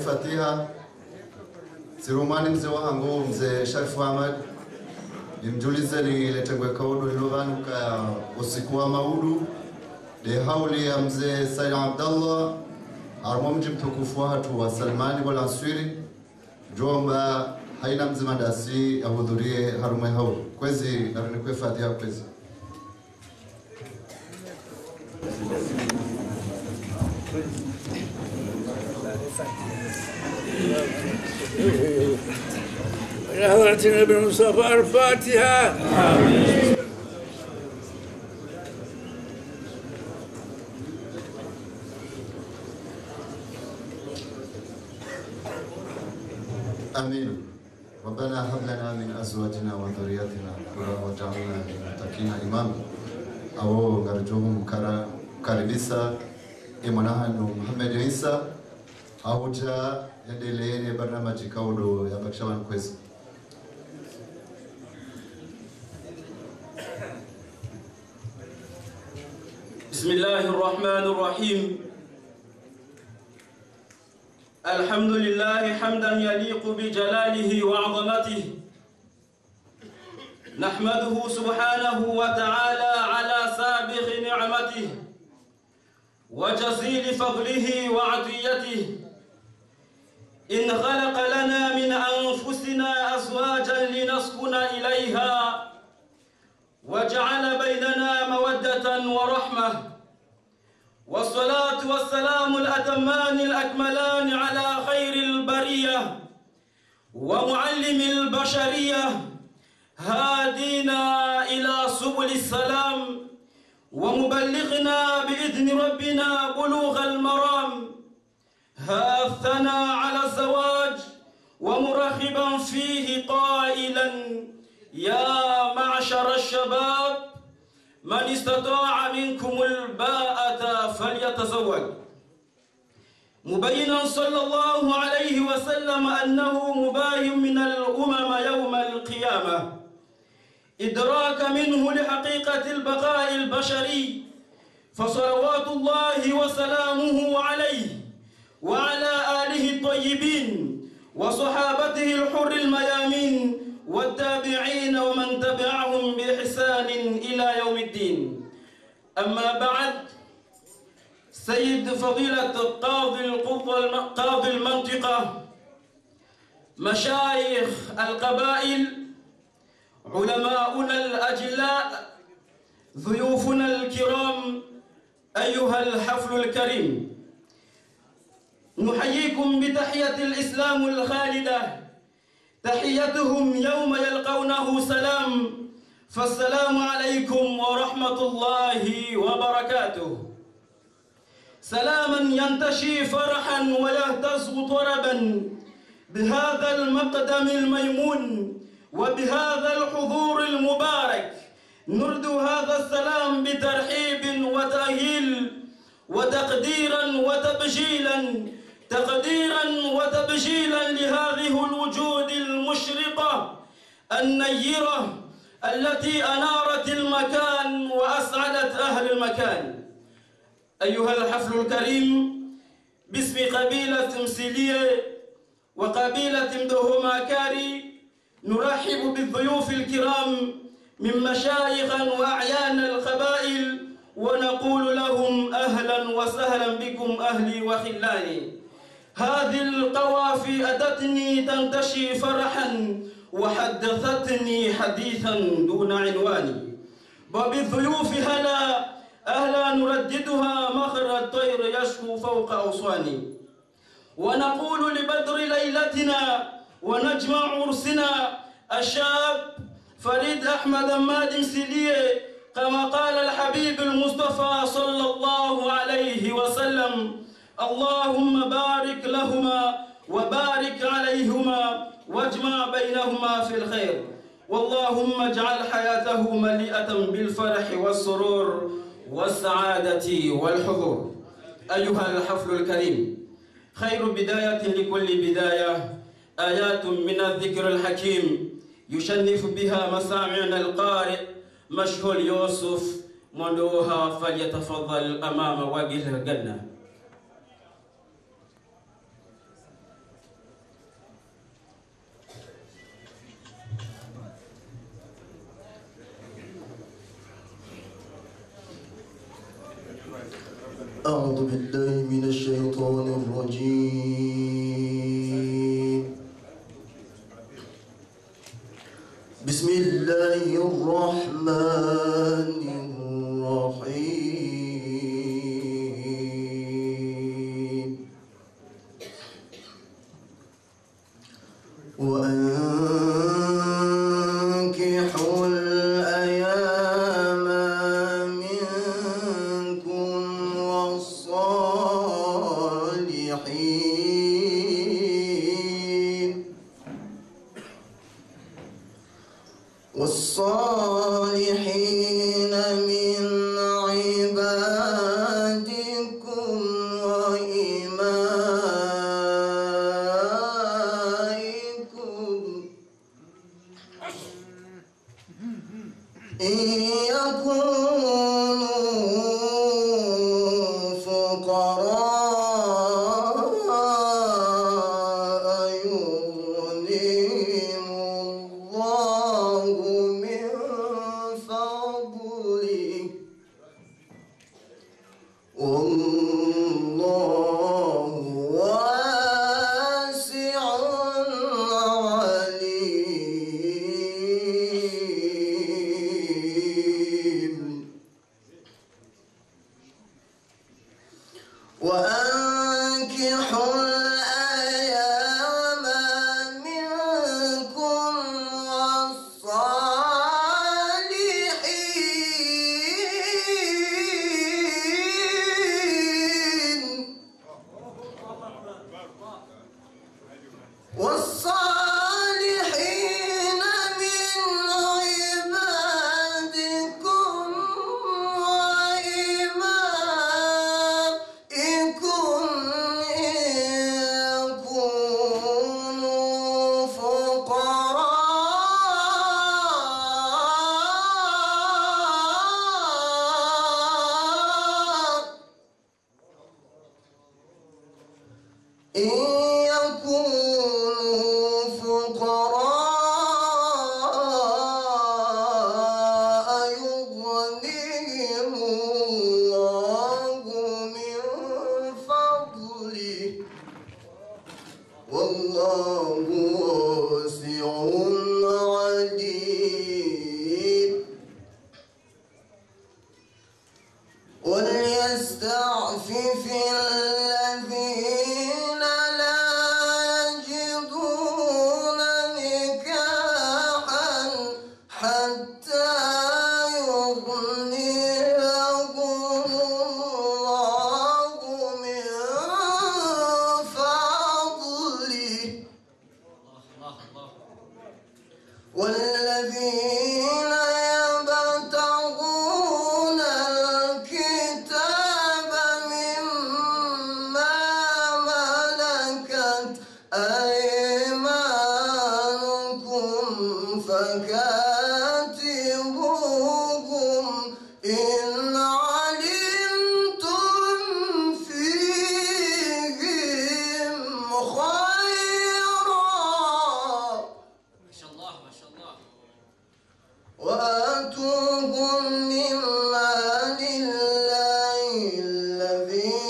Fatiha Sirumani mzee wangu mzee Sharifu Ahmad nimjulize niletengwe kaudu ilovanuka usiku wa maudu de hauli ya mzee Said Abdallah armo mji mtukufu watu wa Salmani wala Answiri jomba haina mzima dasi ahudhurie harume hauli kwezi narunikwe Fatiha kwezi يا حضرة النبي المصطفى الفاتحة. آمين. آمين. ربنا هب لنا من أزواجنا وذرياتنا قرة واجعلنا للمتقين إماما. أو نرجوهم karibisa imanahanu Muhammad Isa auja endeleeni barnamaji kaudo ya bakshawan kwezi. بسم الله الرحمن الرحيم. الحمد لله حمدا يليق بجلاله وعظمته. نحمده سبحانه وتعالى على سابغ نعمته وجزيل فضله وعطيته. إن خلق لنا من أنفسنا أزواجا لنسكن إليها وجعل بيننا مودة ورحمة. والصلاة والسلام الأتمان الأكملان على خير البرية ومعلم البشرية هادينا إلى سبل السلام ومبلغنا بإذن ربنا بلوغ المرام. هاثنا على الزواج ومرحبا فيه قائلا يا معشر الشباب من استطاع منكم الباءة فليتزوج. مبينا صلى الله عليه وسلم أنه مباين من الأمم يوم القيامة إدراك منه لحقيقة البقاء البشري. فصلوات الله وسلامه عليه وعلى آله الطيبين وصحابته الحر الميامين والتابعين ومن تبعهم بإحسان إلى يوم الدين. أما بعد، سيد فضيلة قاضي المنطقة، مشايخ القبائل، علماؤنا الأجلاء، ضيوفنا الكرام، أيها الحفل الكريم، نحييكم بتحية الإسلام الخالدة، تحيتهم يوم يلقونه سلام. فالسلام عليكم ورحمة الله وبركاته. سلاما ينتشي فرحا ويهتز طربا بهذا المقدم الميمون وبهذا الحضور المبارك. نرد هذا السلام بترحيب وتأهيل وتقديرا وتبجيلا لهذه الوجود المشرقة النيرة التي أنارت المكان وأسعدت أهل المكان. أيها الحفل الكريم، باسم قبيلة مسيلية وقبيلة مدهوماكاري نرحب بالضيوف الكرام من مشايخ وأعيان القبائل ونقول لهم أهلا وسهلا بكم أهلي وخلاني. هذه القوافي أتتني تنتشي فرحا وحدثتني حديثا دون عنواني. وبالضيوف هلا أهلا نرددها مخر الطير يشكو فوق أوصاني. ونقول لبدر ليلتنا ونجم عرسنا الشاب فريد أحمد مادم سليه كما قال الحبيب المصطفى صلى الله عليه وسلم: اللهم بارك لهما وبارك عليهما واجمع بينهما في الخير، واللهم اجعل حياته مليئة بالفرح والسرور والسعادة والحضور. أيها الحفل الكريم، خير بداية لكل بداية آيات من الذكر الحكيم يشنف بها مسامعنا القارئ مشهول يوسف مندوها، فليتفضل أمام وجه الجنة. أعوذ بالله من الشيطان الرجيم. بسم الله الرحمن الرحيم. وأنكحوا الأيام منكم والصالحين من عبادكم وإمائكم إن يكونوا فقراء يغنيهم الله من فضله والله واسع عليم. وأنكحوا الأيام منكم والصالحين من عبادكم وإمائكم إن يكونوا فقراء يغنيهم الله من فضله والله واسع عليم. وليستعفف الذين لا يجدون نكاحا حتى يغنيهم الله من فضله والذين يبتغون الكتاب مما ملكت أيمانكم فكاتبوهم إن علمتم فيهم خيرا وآتوهم من مال الله الذي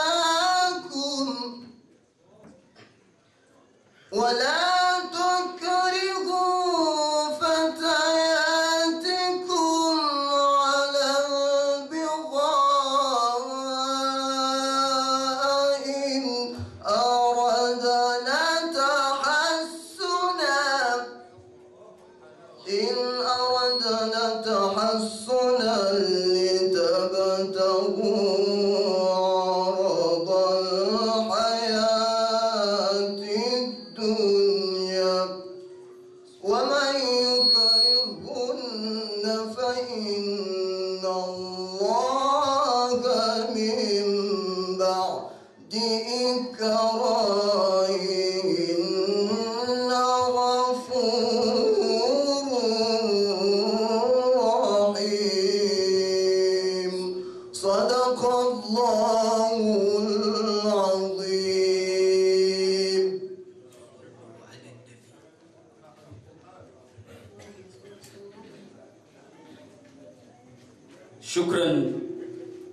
آتاكم ولا تكرهوا فتياتكم على البغاء إن أردنا تحسنا لتبتغوا عرض الحياة الدنيا ومن يكرهن فإن الله من بعد إكراههن غفور رحيم. صدق الله العظيم. Shukran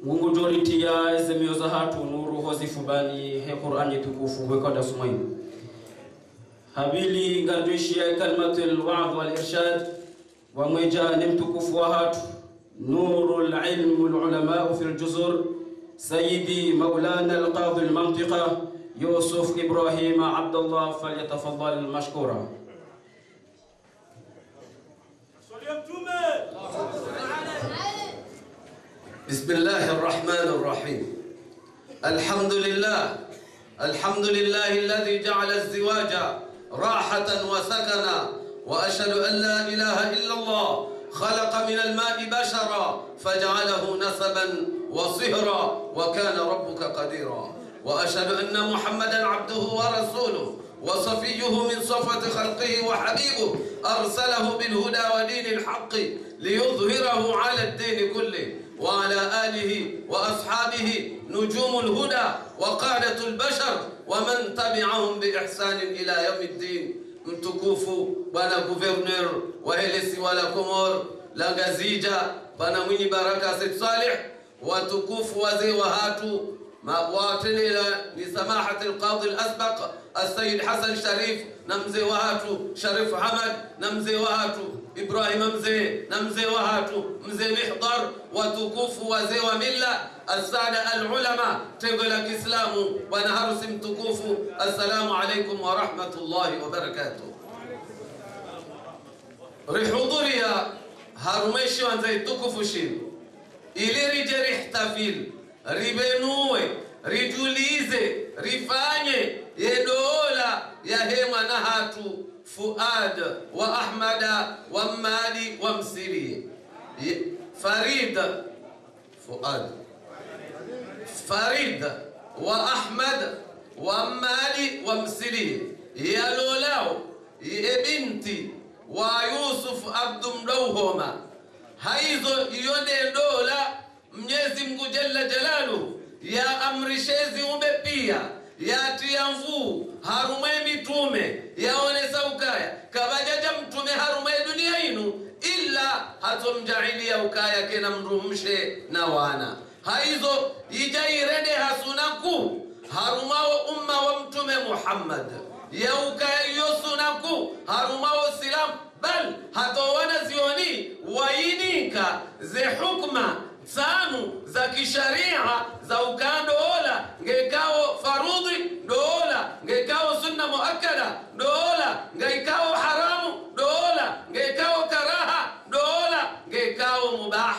Mungu joritia ezemio za hatu nuru hozifubani he Qur'ani tukufu wekoda sumaini habili ngarduishia kalmatul wa'd wal irshad wa mweja nimtukufu wa hatu nurul ilm wal ulama fi al juzur sayyidi maulana al qadhi al mantiqa Yusuf Ibrahim Abdullah falyatafaddal mashkura. بسم الله الرحمن الرحيم. الحمد لله الذي جعل الزواج راحة وسكنا، وأشهد أن لا إله إلا الله خلق من الماء بشرا فجعله نسبا وصهرا وكان ربك قديرا، وأشهد أن محمدا عبده ورسوله وصفيه من صفوة خلقه وحبيبه أرسله بالهدى ودين الحق ليظهره على الدين كله، وعلى آله وأصحابه نجوم الهدى وقادة البشر ومن تبعهم بإحسان إلى يوم الدين. Mtukufu bwana governor wa Helesi wala Komor la Gazija bwana mwenye baraka Said Saleh, watukufu wazee wa hatu mawatelela ni samahati alqadhi alasbaq السيد حسن شريف نمزي وهاتو شريف حمد نمزي وهاتو إبراهيم نمزي وهاتو مزي محضر وتكوف وزي وملة السادة العلماء تقول لك إسلام ونهر سمتكوف السلام عليكم ورحمة الله وبركاته. رحضوريا هرميشي وانزي تكوفشين إلي رجري احتفل ريبنوه rijulize rifanye yedola ya hema na hatu Fuad wa Ahmada wa Mali wa Msiri Farida Fuad Farida wa Ahmad wa Mali wa Msiri ya lolao ye binti wa Yusuf Abdumdauhoma haizo yode dola Mwenyezi Mungu Jalla Jalalu ya amrishezi umepia ya tiamvu harume mitume yaonesa ukaya kabajaja mtume harume dunia inu illa hatomjailia ukaya kena mrumshe na wana haizo ijairede hasunaku harumao umma wa mtume Muhammad ya ukaya yosunaku harumao silam bal hatowana zioni wainika ze hukma tano za kisharia za ukando ola ngekao farudhi dola ngekao sunna muakkada dola ngekao haramu dola ngekao karaha dola ngekao mubah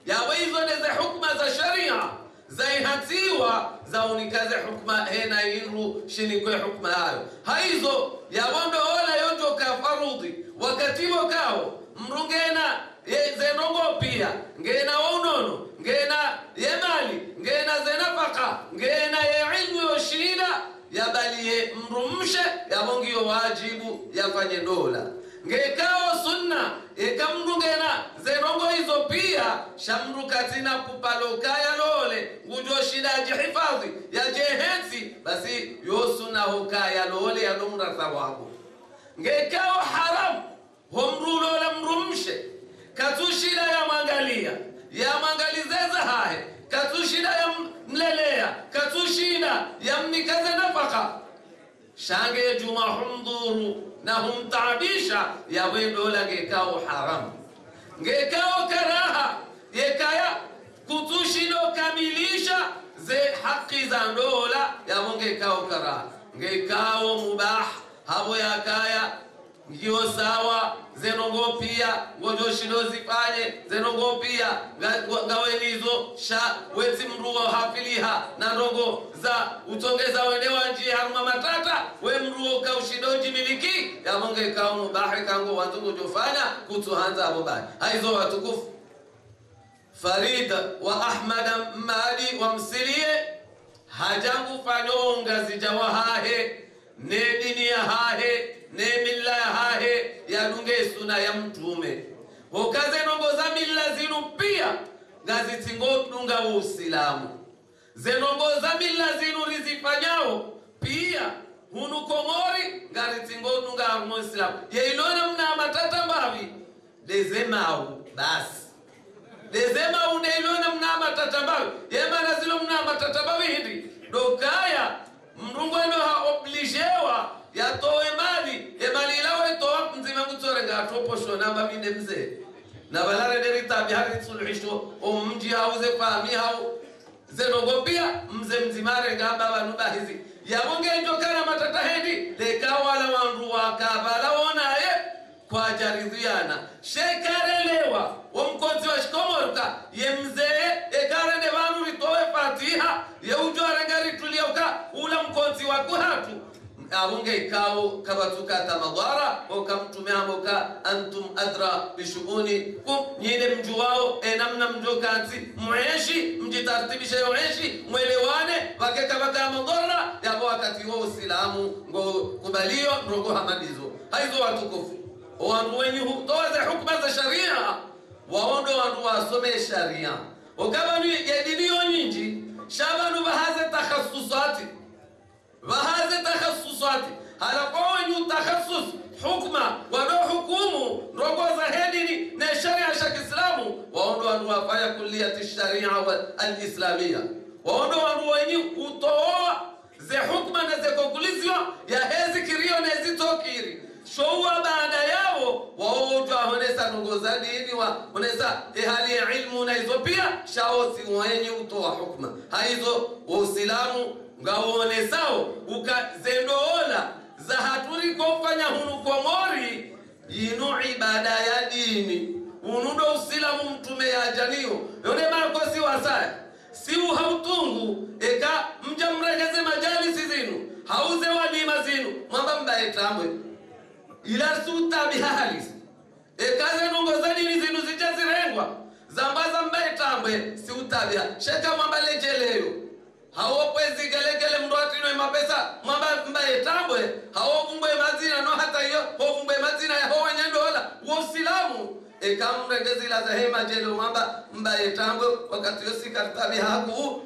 ya hizo ni hukma za sharia zaihatiwa za unikaze hukma hena inru shinikwe hukma hayo haizo ya wando ola yoto ka farudhi wakati wakao mrungena zenongo pia ngena unono ngena yemali ngena zenafaka ngena ilmu yoshida yabaliye mrumshe yabongiyo wajibu yafanye dola ngekao sunna ekamrungena zenongo hizo pia shamrukatina kupalokaya lole ngujo shida jihifadhi ya jehensi basi yo sunna hokaya lole ya lumra thawabu ngekao haram homrulo la mrumshe katushida ya mangalizeza hae katushida ya mlelea katushida ya mnikaze nafaka shange juma humduru na humtaabisha ya wendola ngekao haram ngekao karaha yekaya kutushido kamilisha ze haki za ndola ya ngekao karaha ngekao mubah habo yakaya ngiyo sawa zenongo pia ngojo shido zifanye zenongo pia ngawenizo sha wezi mruwa hafiliha na ndogo za utongeza wenewa nji haruma matata we mruwa kaushido jimiliki ya monge kao mubahi kango wanzungu jofanya kutuhanza abobai haizo watukufu Farida wa Ahmada Mali wa Msirie hajangu fanyonga zijawahahe ne dini ya hahe ne milla ya hahe ya dunge suna ya mtume hokaze nongo za milla zinu pia gazitingo dunga wa usilamu zenongo za milla zinu rizifanyao pia hunu Komori gazitingo dunga wa usilamu ye ilona mna matata mbavi lezemau basi dezema uneilona mnama tatabawi yema nazilo mnama tatabawi hindi dokaya mrungweno haobligewa yatowe mali emali ilawe toa mzima mutsorenga atoposho namba minde mzee na balare derita bihari suluhisho omji hauze fami hau zenogopia mze mzimare ngamba banuba hizi yabonge njokana matata hendi lekawala wandu wakabala onaye kwa jaridhiana shekarelewa omkonzi wa shikomoruka yemzee ekarende vandu ritowe fatiha yeujware ngari tulioka ula mkonzi wa kuhatu abonge ikao kabatuka tamadhara okamtumia moka antum adra bishuguni kum nyine mjuwao namna mjokati mweshi mjitartibisha yoeshi mwelewane wakeka baka madhara yabo wakati wa Uislamu ngo kubalio ndogo hamadizo haizo watukufu wandu wenye hutoza hukuma za sharia waondo wandu wasome sharia okabanu yediniyo nyingi shabanu bahaze takhassusati وهذا تخصصات على قوانين تخصص حكمة ودو حكومه رجوع زهدني نشريعة شك إسلامه وأنو أنو فيا كلية الشريعة الإسلامية وأنو أنو يني وطوع زي حكمة نزي كوكوليزيو يا هذي كريو نزي توكيري شو بعد ياو وأوجا هنسا نجوزا ديني وهنسا إهالي علم نيزوبيا شاو سيواني وطوع حكمة هايزو وسلامه ngawone sao ukazendoola za haturi kofanya hunu komori yinu ibada ya dini unundo usilamu mtume ya janio yone makosi wasaya si uhautungu eka mja mregeze majalisi zinu hauze walima zinu mwamba mbaye tambwe ila suta bihalis eka zenungo za dini zinu zijazirengwa zambaza mbaye tambwe si utabia sheka mwamba lejeleyo hawo kwezi gelegele mrwati no mapesa mwamba mbaye tambwe hawo vumbwe mazina no hata hiyo ho vumbwe mazina ya ho nyendola uislamu ekamregezi la zahema jelo mwamba mbaye tambwe wakati yosi kartabi haku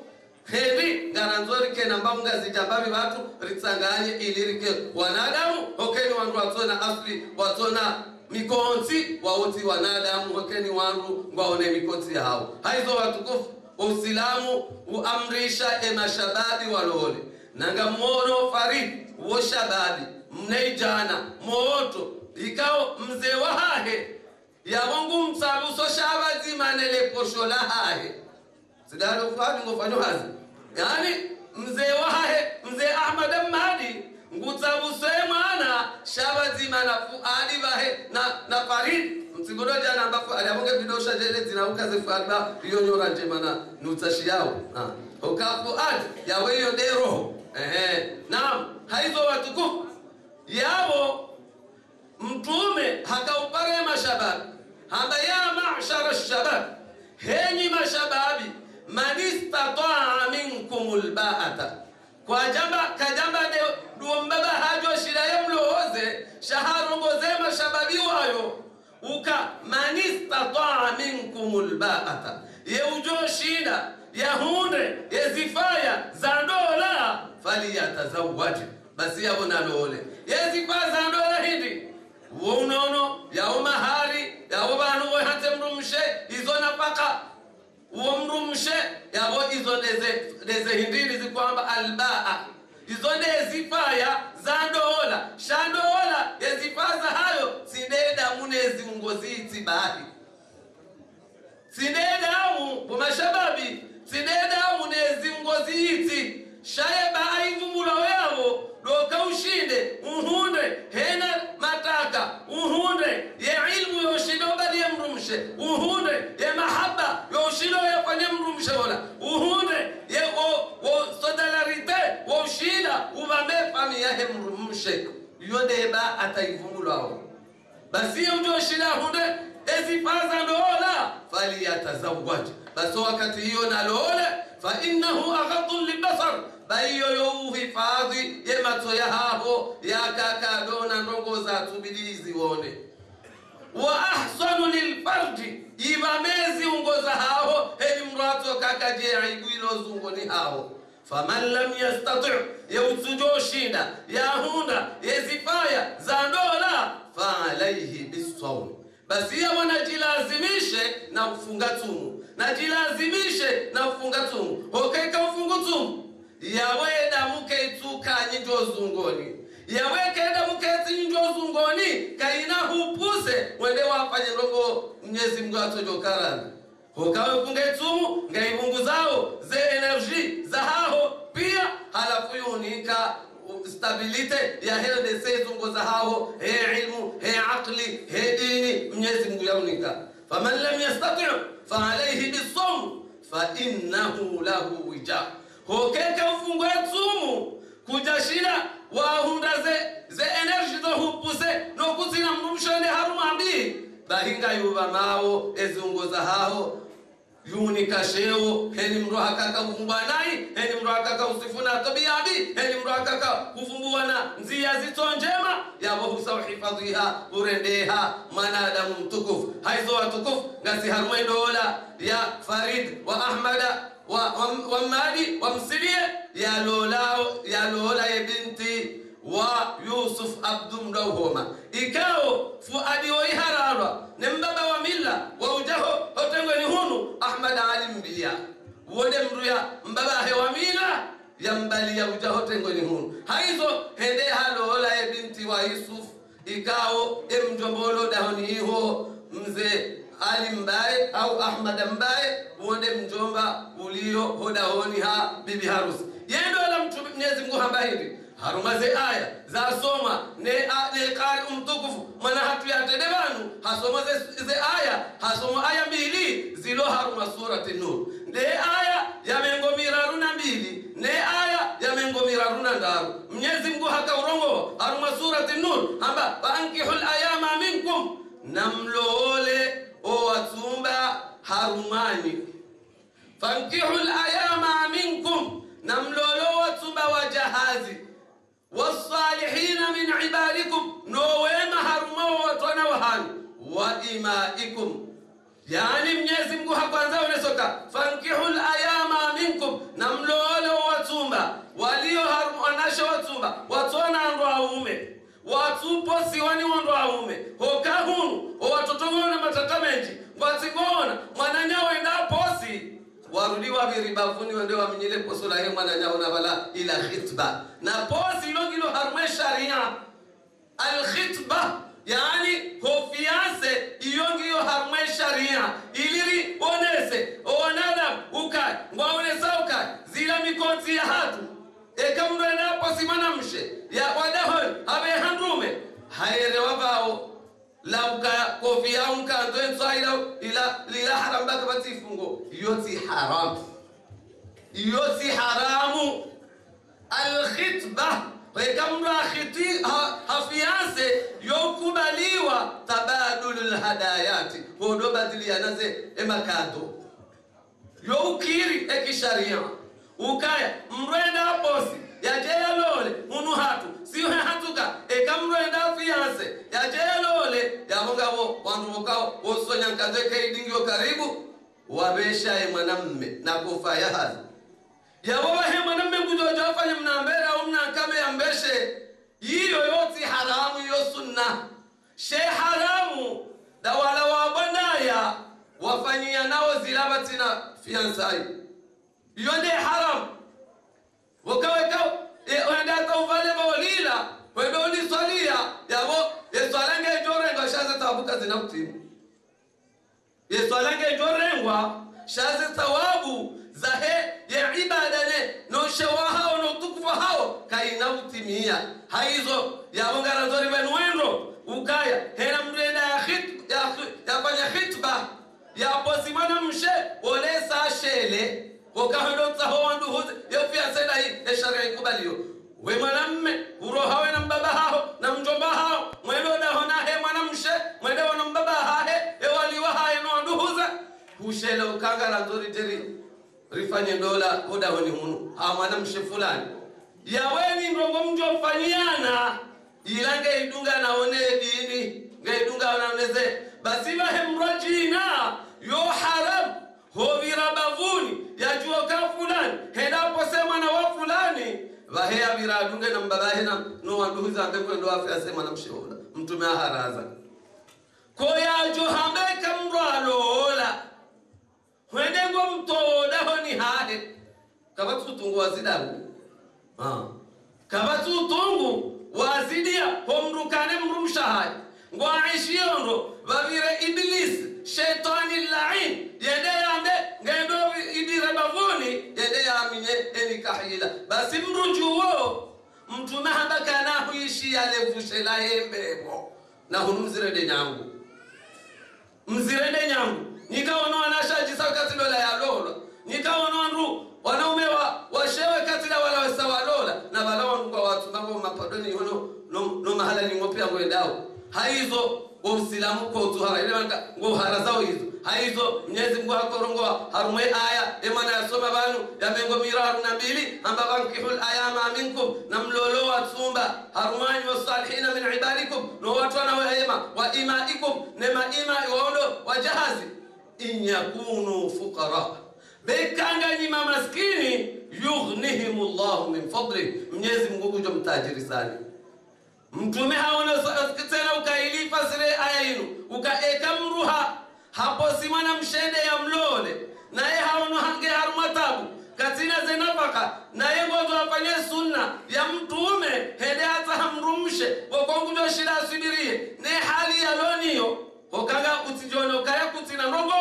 hendi garanzori ke namba ngazi jambabi watu ritsanganye ilirike wanadamu okeni wandu watona asli watona mikonzi waoti wanadamu okeni wandu ngwaone mikonzi hao haizo watukufu Uislamu uamrisha mashababi walole nanga moro farid wo shababi mneijana mooto ikao mzee wa hahe ya wangu msaluso shabazi manele poshola hahe sidalo fadi ngofanyo hazi yani mzee wa hahe mzee Ahmad Mahdi ngutsabuso mwana shabazi mana fuadi bahe na farid msigodo jana ambapo aliamonge bidosha jele zinauka zifalba hiyo nyora njemana nutashi yao okafu ad yawe hiyo dero naam haizo watukufu yao mtume hakaupare mashabab haba ya ma'shara ash-shabab henyi mashababi man istata'a minkumul ba'ata kwa jamba kajamba de duombaba hajo shira yamloze shaharongoze mashababi wayo uka manistata'a minkumul ba'ata yeujoshina yahunde yezifaya za dola faliyatazawwaj basi yabona lole yezifaya za dola hindi unono yao mahari yao banu hate mrumshe izo nafaka uomrumshe yabo izo deze hindi zikwamba albaa izo nezifaya za dola shandola yezifaza hayo sideda munezi ungoziti bahi sideda bumashababi sideda munezi ungoziti shaye bahi vumula wao doka ushinde uhunde hena mataka uhunde ye ilmu yoshido bali mrumshe uhunde ye mahaba yoshido yafanye mrumshe wala uhunde ye o solidarite wo shida ubame familia he mrumshe yode ba ataivungulao basi ndio shida hunde ezifaza ndola fali yatazawwaj basi wakati hiyo na lole fa innahu aghaddu libasar bayo yuhifadhi yemato ya hapo yakaka dona ndongo za tubilizi wone wa ahsanu lilfarji ibamezi ungoza hao heli mrato kaka je aiguilo zungoni hao faman lam yastati' yautsujoshinda yahunda yezifaya za dola fa alayhi bisawm basi ya wanajilazimishe na kufunga tumu, najilazimishe na kufunga tumu. Hokaika ufungu tumu yawe damuke ituka nyinjo zungoni, yawe keda muketi nyinjo zungoni kaina hupuse wende wafanye ndongo Mwenyezi Mungu atojokarana. Hokawe funge tumu ngaibungu zao ze energy za hao pia halafu yunika stabilite ya hele sezungo za hao he ilmu he aqli he dini Mwenyezi Mungu yaunika. Faman lam yastati' fa alayhi bisawm fa innahu lahu wija. Hokeka ufungwe tumu kujashira wa hunda ze energy zo hupuse no kuzina mrumshone harumambi bahinga yuba mao ezungo za hao yunika sheo heni mro hakaka kufumbua nai heni mro hakaka usifuna tabiabi heni mro hakaka kufumbua na nzia zito njema ya wahusa uhifadhiha urendeha manadamu mtukufu haizo watukufu ngasi harumai dola ya Farid wa Ahmada wa Madi wa Msilie ya lola ya binti wa Yusuf Abdum Dawhoma ikao fuadi wa ihararwa ni mbaba wa mila wa ujaho hotengwe ni hunu Ahmad Ali Mbia wode mruya mbaba hewa mila ya mbali ya ujaho tengwe ni hunu haizo hende halola ya binti wa Yusuf ikao mjombolo dahoni hiho mze Ali Mbaye au Ahmad Mbaye wode mjomba ulio hodahoni ha bibi harusi yendo ala Mwenyezi Mungu hamba hivi harumaze aya za soma ne qari mtukufu mana hatu ya tedebanu hasoma ze aya hasoma aya mbili zilo haruma surati Nur ne aya ya mengo miraruna mbili ne aya ya mengo miraruna ndaru Mwenyezi Mungu hakaurongo haruma surati Nur hamba bankihul ayama minkum namlole o watumba harumani fankihul ayama minkum namlolo watumba wajahazi والصالحين من عبادكم نوما هرموا وتنا وهان وإمائكم يعني Mwenyezi Mungu hakwanza unesoka fankihul ayama minkum namlolo watumba walio harumanasha watumba watona ndo aume watupo siwani ndo aume hokahunu watoto wana matatamenji watigona mwananyao enda posi warudiwa biribavuni wende waminyile poso la hema na nyao na wala ila khitba na posi ilogilo harumwe sharia al-khitba yani hofianse iyongiyo harumwe sharia iliri onese onada ukai ngwaonesa ukai zila mikonti ya hatu eka mrena posi manamshe ya wadahol habe handrume haere wabao lauka kofia unka ndo tsaila ila haram baka batifungo yoti haramu al-khitba wekamra khiti hafianse yokubaliwa tabadulul hadayati hodo badilianaze emakado yokiri ekisharia ukaya mrenda posi yajelole unu hatu siyo hatuka ekamrenda fianse yajelole yabongabo wandu mukao osonya nkazeke idingio karibu wabesha mwanamme na kufa yahazi yaboba he mwanamme kujoja afanye mnambera au mnakame ambeshe hiyo yote haramu hiyo sunna she haramu dawala wabandaya wafanyia nao zilabatina fiansai hiyo ndiye haramu wakaweka wenda tauvale mawalila wenda ulisalia yabo yesalange jorengwa shaze tabuka zinamtimu yesalange jorengwa shaze tawabu zahe ya ibadane no shawaha no tukufa hao kainamtimia haizo yabongara zori benwendo ukaya hena mrenda ya fanya khitba ya posimana mshe olesa shele wakahando tahoandu huze yofia seda hii sharia ikubaliyo we mwanamme urohawe na mbaba hao na mjomba hao mwendo dahona he mwanamshe mwendo wana mbaba hahe ewaliwa hae no andu huze hushele ukangara nzori jeri rifanye dola hoda honi hunu ha mwanamshe fulani yaweni ndongo mjo mfanyiana ilange idunga naone dini ngaidunga wanaoneze basi wahe mrajina yo haram hovira bavuni yajua ka fulani hedapo sema na wa fulani vahea viradunge na mbabahe na no wanduza ambe kwendo afya sema na mshoda mtume aharaza koya johameka mralola hwendengo mtoda honi hahe kabatu tungu wazidabu kabatu tungu wazidia homrukane mrumshahai ngwa aishiondo vavire iblis shaitani la'in yende yambe ngendo idire bavuni yende yaminye enikahila basi mrujuo mtume habaka na huishi alevushe la yembebo na hunumzirede nyangu mzirede nyangu nikaona wanashaji sawa katilo la yalola nikaona ndu wanaume washewe katila wala wasawa lola na balawa kwa watu mambo mapadoni hono no mahala ni ngopia kwendao haizo Uislamu kwa utuhara ile manga ngo harazao hizo haizo Mwenyezi Mungu akorongoa harumwe aya emana yasoma banu yamengo miraru na mbili amba bankihul ayama minkum namlolo watsumba harumani wasalihina min ibadikum no watu na wema wa imaikum nema ima waondo wajahazi in yakunu fuqara bekanga ni maskini yughnihimullahu min fadli Mwenyezi Mungu kujo mtajiri sana mtume haona tena ukailifa zile aya yenu ukaeka mruha hapo simana mshende ya mlole naye haona hange harumatabu katina zenafaka naye ngozo afanye sunna ya mtume hede hata hamrumshe wakongujo shida asubirie ne hali ya loniyo hokaga utijono kaya kutina ndongo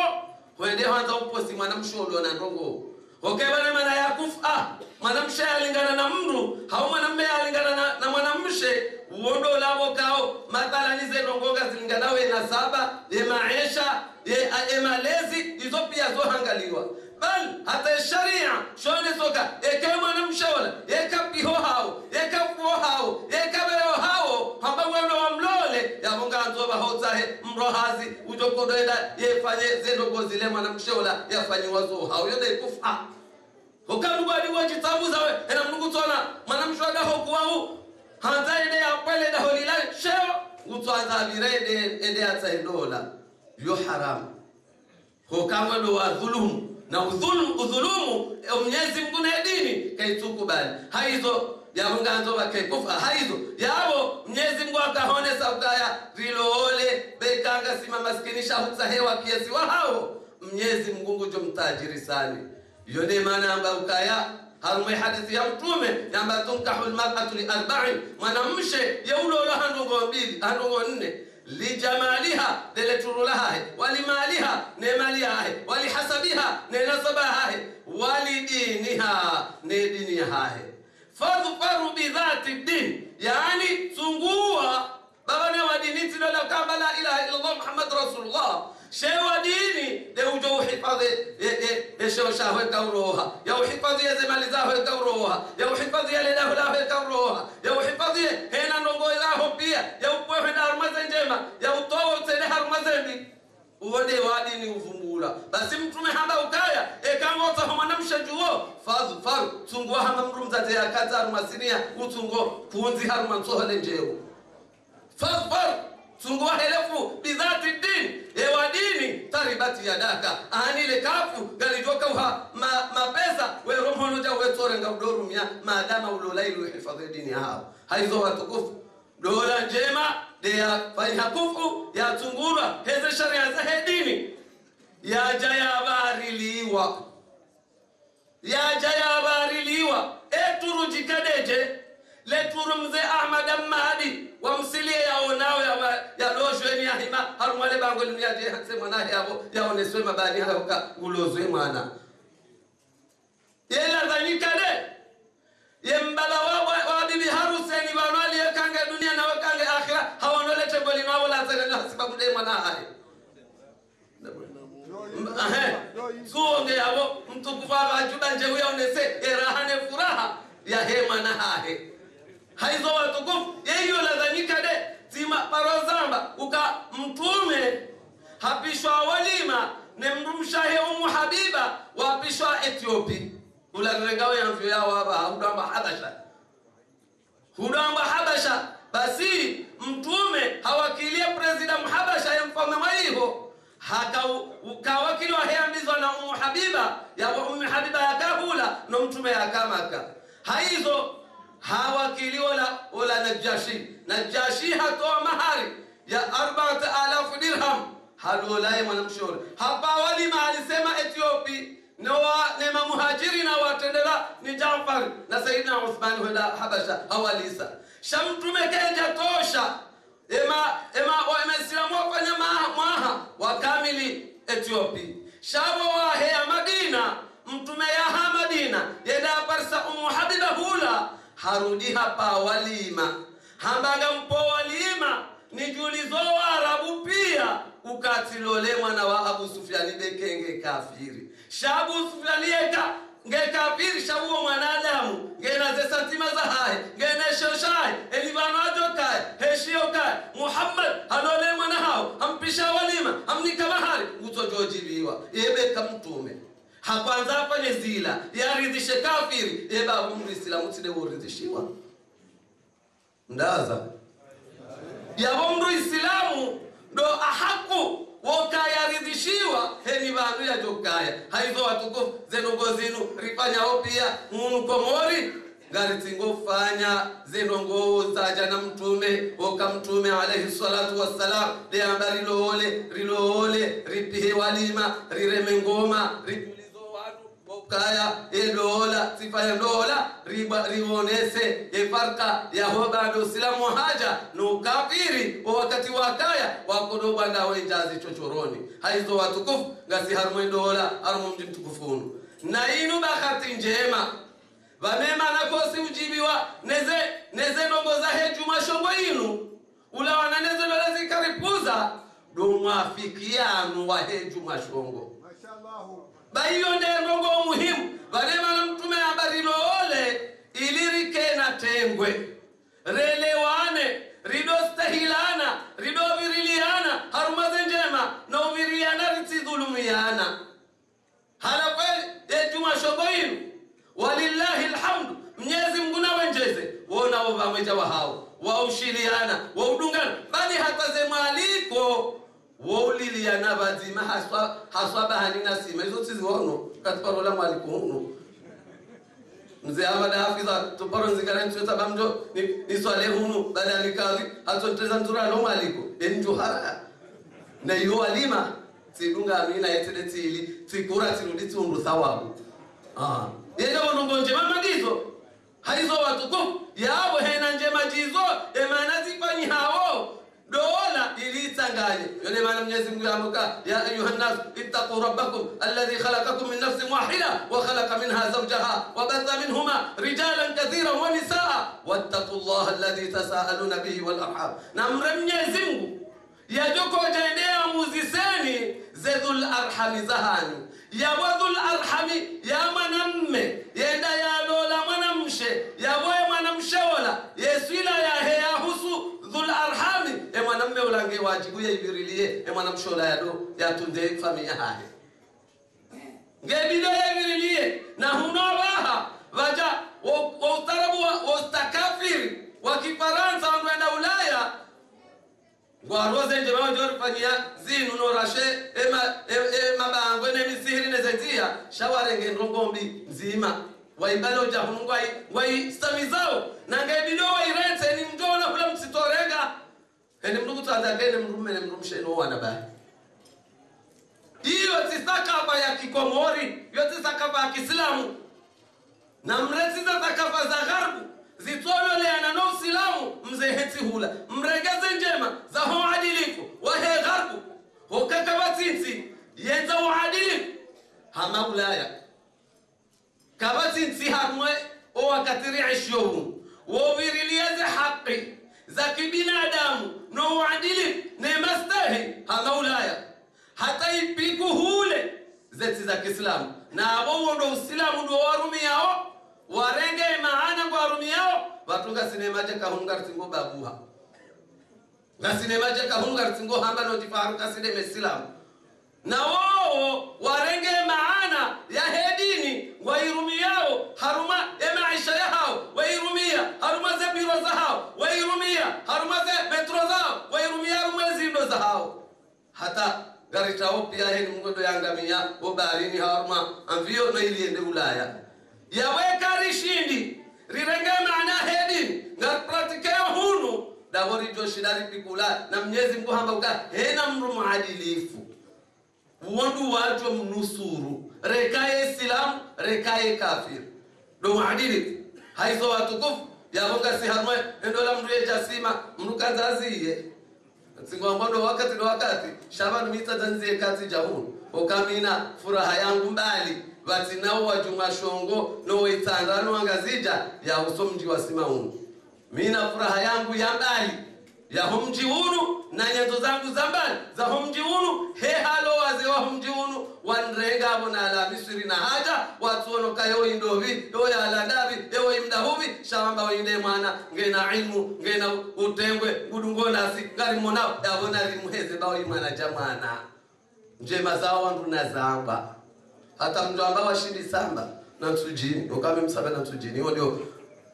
hede hanza upo simana msholo na ndongo hokebana mana yakufa mwanamshe alingana na mru hao mwanamume alingana na mwanamshe uondo lavo kao mathalani zenongoga zilinganawe na saba ye maisha ye malezi hizo pia zohangaliwa bal hata sharia shone soka eke mwanamshe wala eka piho hao eka fuo hao eka beo hao hamba wano wa mlole ya munga anzoba hotahe mrohazi ujokodoenda yefanye zenongo zile mwanamshe wala yafanye wazo hao yode kufa hokaruba ni wajitabu zawe ena mungu tona mwanamshwaga hokuwau hanza ende ya kwele da holila sheo utwanza birede ende ataidola yo haram hokamwe do wa dhulumu na udhulumu Mwenyezi Mungu na dini kaitukubali haizo ya munganzo wakekufa haizo yabo Mwenyezi Mungu akahone saukaya rilole bekanga sima maskinisha hutsa hewa kiasi wa hao Mwenyezi Mungu jo mtajiri sana yone maana amba ukaya harumwe hadithi ya mtume yamba tunkahul mar'atu li arba'in mwanamshe yaulolo handongo mbili handongo nne lijamaliha deleturulaha walimaliha ne maliha walihasabiha ne nasabaha walidiniha ne diniha fadhfaru bidhati din yani sungua babana wa dini tinola kama la ilaha illa Allah Muhammad rasulullah shewa dini de ujo uhifadhi ye shewa shahwe kauroha ya uhifadhi ya zemali zahwe kauroha ya uhifadhi ya lelahu lahwe kauroha ya uhifadhi hena ndongo ilaho pia ya upwehe na harumaze njema ya utowo utene harumaze mbi uwode wa dini uvumbula basi mtume hamba ukaya ekangota homanamsha juo faru tungwa hama mrumzate ya kata harumasinia utungo kuunzi harumansohole njeo faru tungwa helefu bidhati din ewa dini taribati yadaka anile kafu galijoka uha mapesa wero mhonoja wetore nga udorumia maadama ulolailu hifadhi dini hao haizo watukufu dola njema de ya fanya kufu ya tungura heze sharia za hedini ya jaya bariliwa eturu jikadeje leturu mze Ahmad Ahmadi wamsilie yaonao ya loshweni ya hima harumwale bango liniaje hakse mwanahe yabo yaoneswe mabani hayoka ulozwe mwana yela zanikade yembala wa bibi haruseni wanwali yakange dunia na wakange akhira hawanolete boli mawo la zana sababu de mwanahe suonge yabo mtukufa ajuba nje yaonese erahane furaha ya hema na hahe haizo watukufu yeyo ladhanika de zima parozamba uka mtume hapishwa walima ne mrumshahe Habiba wapishwa Ethiopia ularengawe yanvyo yao hapa hudamba Habasha basi mtume hawakilie president Habasha ya mfalme waiho ukawakili wa heambizwa na Habiba ya Habiba ya kahula na mtume ya kamaka haizo hawakili wala Najashi hatoa mahari ya 4000 dirham hadolai mwanamshore hapa walima alisema Ethiopia nema muhajiri na watendela ni Jaafar na Saidina Uthman huenda Habasha hawalisa shamtume keja tosha ema Islamu wafanya mwaha wakamili Ethiopia shabo wa ya Madina mtume ya Madina yenda parsa Habiba hula harudi hapa walima hambaga mpo walima ni julizo wa Arabu pia ukatilole mwana wa Abu Sufyani bekenge kafiri shabu Sufyani nge kafiri shabu mwanadamu nge na zesatima za hai nge na shoshai elibano ajokai heshiokai Muhammad halole mwana hao ampisha walima amnika mahali utojojibiwa yebe kamtume hakwanza afanye zila yaridhishe kafiri eba Muislamu tide uridhishiwa ndaza yabo Muislamu ndo ahaku wokayaridhishiwa heni bantu ya jokaya haizo watuko zenongo zinu rifanya opia munu komori ngaritingo fanya zenongo zaja na mtume woka mtume alayhi salatu wassalam de ambari rilole ripihe walima rireme ngoma kaya edola sifaya dola rionese efarka ya hobado Islamu haja no kafiri wakati wakaya wakodo banda wenjazi chochoroni haizo watukufu ngasi harumwe dola harumu mji mtukufunu na inu bahati njema vanema nakosi ujibiwa neze nongo za heju mashongo inu ula wananeze dola zikaripuza domwafikianu wa heju mashongo bayo ndengo muhimu vanema na mtume habari loole ilirike na tengwe relewane ridostahilana ridoviriliana harumaze njema na uviriana ritidhulumiana hala kweli ejuma shogoinu walillahi alhamdu Mwenyezi Mungu na wenjeze wona wavamweja wa hao waushiliana waudungana bali hata zemaliko waulilia bazima haswa bahani nasima hizo tizihono katiparola mwalikuhuno mzee Ahmad Hafiza tuparo nzikana ntueta bamjo ni swale hunu baada ya nikazi hatonteza ntura lo mwaliko enjuhara na yo walima tidunga amina yetete ili tikura tirudi tundu thawabu yeye wonongo njema magizo haizo watukufu yabo hena njema jizo emanazi fanyi hao dola ilitanganye yone maana Mwenyezi Mungu amuka ya ayuhan nas ittaqu rabbakum alladhi khalaqakum min nafsin wahida wa khalaqa minha zawjaha wa batha minhuma rijalan kathiran wa nisaa wattaqullaha alladhi tasaaluna bihi wal arham na Mwenyezi Mungu yajoko jaendea muziseni zedul arhami zahani ya wadul arhami ya mwanamme yenda ya lola mwanamshe ya boye mwanamshola yeswila ya heya husu dhul arhami mwanamme ulange wajibu ya ibirilie mwanamshola ya do ya tunde familia hahe ngebido ya ibirilie na hunawaha waja ustarabu wa ustakafiri wa kifaransa wanaenda Ulaya Gwaroze nje wajori fanyia zinu no rashe mabango ne misihiri ne zetia shawarenge ndongombi nzima waibalo jahungu wai stamizao na ngebido wairete ni mjona kula msitorega ene mndugu tazagene mrume ne mrumshe no wanabai hiyo tisakaba ya kikomori yote tisakaba ya Kiislamu na mreti za takafa za gharbu zitolole ana no Islamu mzeheti hula mregeze njema za huadilifu wa he gharbu hokakabatinsi yenza uadilifu hama Ulaya kabatinsi hamwe o wakatiri ishohu wo virilieze haki za kibinadamu no uadilifu ne mastahi hama Ulaya hata ipiku hule zeti za Kiislamu na abo ndo Uislamu ndo warumi yao warenge maana kwa warumi yao watunga sinema je kahunga tingo babuha na sinema je kahunga tingo hamba no tifaruka sinde Islam na wao warenge maana ya hedini wairumi yao haruma ya maisha yao wairumia haruma za biro zao wairumia haruma za metro zao wairumia mwezi ndo zao hata gari tao pia heni mgondo yangamia obarini haruma amvio no iliende Ulaya yaweka rishindi rirenge maana hedini ngar pratikeo hunu dabori joshidari pikula na Mwenyezi Mungu hamba uka hena mru muadilifu wandu wajo mnusuru rekaye Islam rekaye kafir do muadilifu haizo watukufu yaboka si harmwe endola mruye jasima mrukanzaziye singombondo wakati shabanu mitazanzie kati jahunu okamina furaha yangu mbali bati nao wajuma shongo no itandano angazija ya usomji wa simaunu mina furaha yangu ya mbali ya humji unu na nyenzo zangu za mbali za humji unu he halo waze wa humji unu wanrenga bona la Misri na haja watuono kayo indovi yo ya landavi yo imdahuvi shamba winde mwana ngena ilmu ngena utengwe gudungona sikari monao yabona limuheze bawo imana jamana njema zao wandu na zamba hata mtu ambao washindi samba na msujini ukame msaba na msujini hiyo ndio